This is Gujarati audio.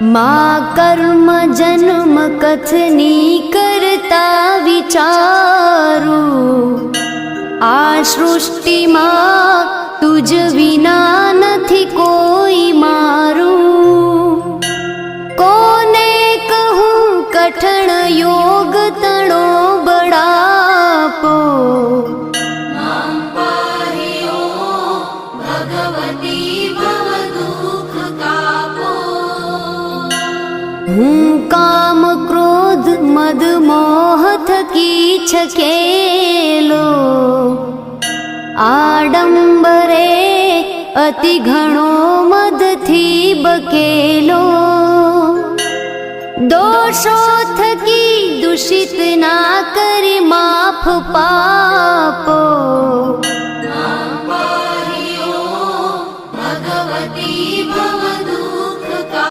मा कर्म जन्म कथनी करता विचारू, आ सृष्टिमां तुज विना નથી કોઈ મારું। કોને કહું કઠણ યોગ તણો બળાપો, હું કામ ક્રોધ મદ મોહ થકી છકેલો, આડંબરે અતિ ઘણો મદથી બકેલો। દોષો થકી દૂષિત ના કરી માફ પાપો,